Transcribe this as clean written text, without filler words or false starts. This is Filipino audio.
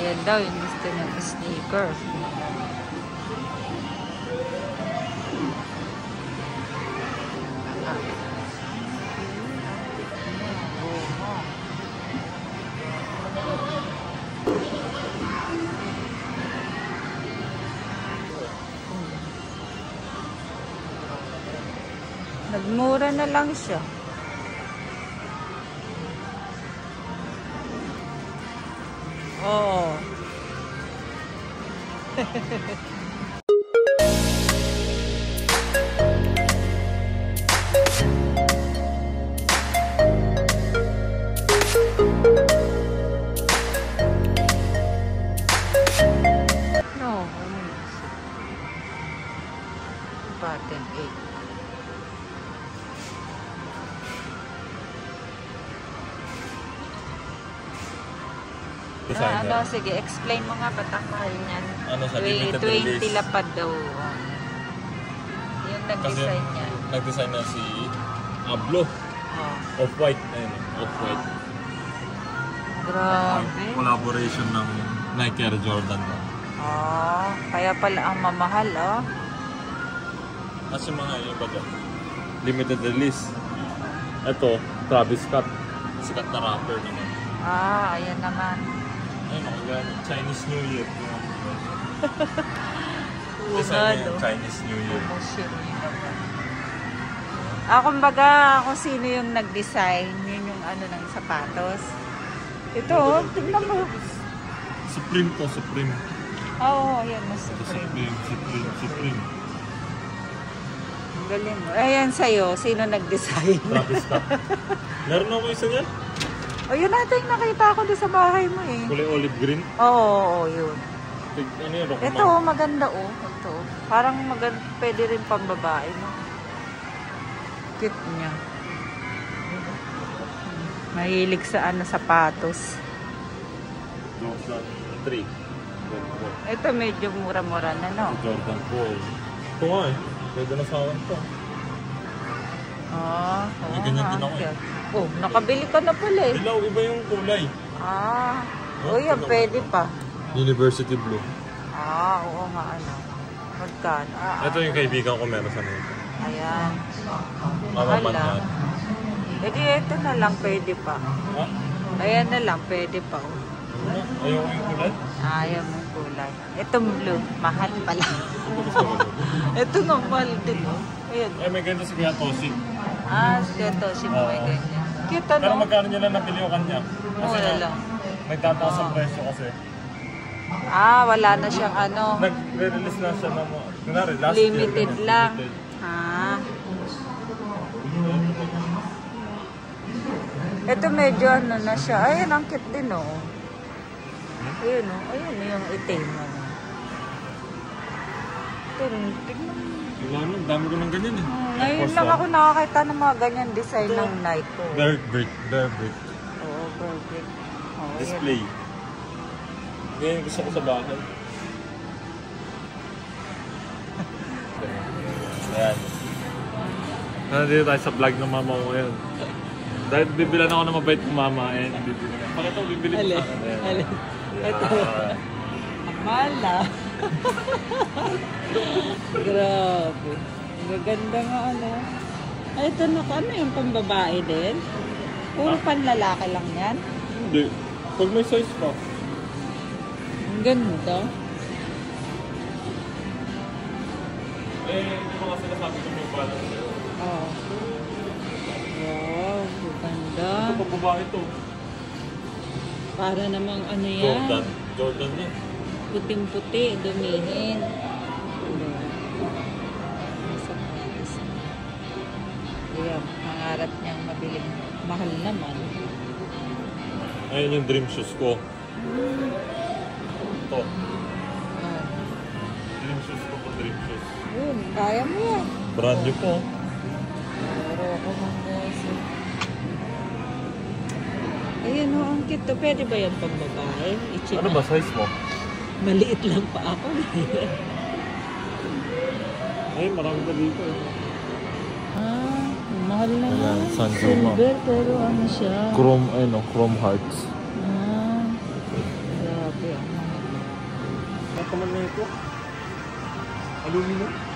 Ayan daw yung gusto ng sneaker. Nagmura na lang siya. Oh. No. Button 8. Ano, sige, explain mo nga ba't ang mahal niyan? Ano sa limited 20 release? lapad daw. Yung nag-design niya. Nag-design na si Ablo. Off-white. Ayun, off-white. Grabe. Collaboration ng Nike Air Jordan. Kaya pala ang mamahal, Kasi mga yung ba dyan? Limited release. Ito, Travis Scott. Sikat na rapper naman. Ayan naman. Ayun, mga Chinese New Year. Design yung Chinese New Year. Kumbaga, kung sino yung nag-design, yun yung ano ng sapatos. Ito, tignan mo. Supreme to, Supreme. Ayan, mas Supreme. Supreme. Galing mo. Ayan sa'yo, sino nag-design? Travis Scott. Meron ako isa niyan? Yun natin nakita ko doon sa bahay mo eh. Kulay olive green? Oo, yun. Ano yun? Ito, maganda Ito. Parang maganda, pwede rin pang babae mo. Cute niya. Mahilig sa sapatos. Jordan 3. Ito medyo mura-mura na, no? Jordan 4. Ito nga eh. Pwede na sa akin ito. May ganyan din ako eh. Nakabili ka na pala eh. Dilaw, iba yung kulay. Yan, pwede pa. University blue. Oo nga, Magkano? Ito yung kaibigan ko meron sa nito. Ayan. Mamaman yan. Ito na lang, pwede pa. Ayan na lang, pwede pa. Ayaw mo yung kulay? Ayaw mo yung kulay. Itong blue, mahal pala. Ito nga, mahal din. Ayan. May ganito si Kuya Tosi. Ito, si may ganyan. Kita, Pero magkano nyo lang napili yung kanya? Kasi lang. nagtataas ang presyo kasi. Wala na siyang Nag-release na siya ng last limited year. lang. Ito medyo na siya. Ayun, ang cute din, Ayun, ayun yung itim. Tignan mo. Ang dami ko ng ganyan eh. Ngayon lang ako nakakita ng mga ganyan design ng Nike. Bear brick. Bear brick. Display. Ganyan gusto ko sa bahay. Ayan. Nandito tayo sa vlog ng mama ko ngayon. Dahil bibilan ako ng mabait ng mama. Pag ito, bibili ko sa akin. Ito. Amala. Grabe. Gaganda nga ito yung pambabae din? Puro panlalaki lang yan? Hindi. Pag may size pa. Ang ganda. Hindi mo kasi nasabi ko yung pala sa'yo. Wow, ganda. Ito pang babae ito. Para namang yan? Jordan yan. Puting-puti, dumihin. Ayan, pangarap niyang mabiling mahal naman. Ayun yung dream shoes ko. Ito. Dream shoes ko po, dream shoes. Kaya mo yan. Brand new po. Pero ako Ayan ang cute to. Pwede ba yan pang babae? Ano ba size mo? Maliit lang pa ako. Ay, marami pa dito. Mahal na. Ayan, Sanjoma. Silver, pero siya? Chrome hearts. Grabe. to. Aluminum.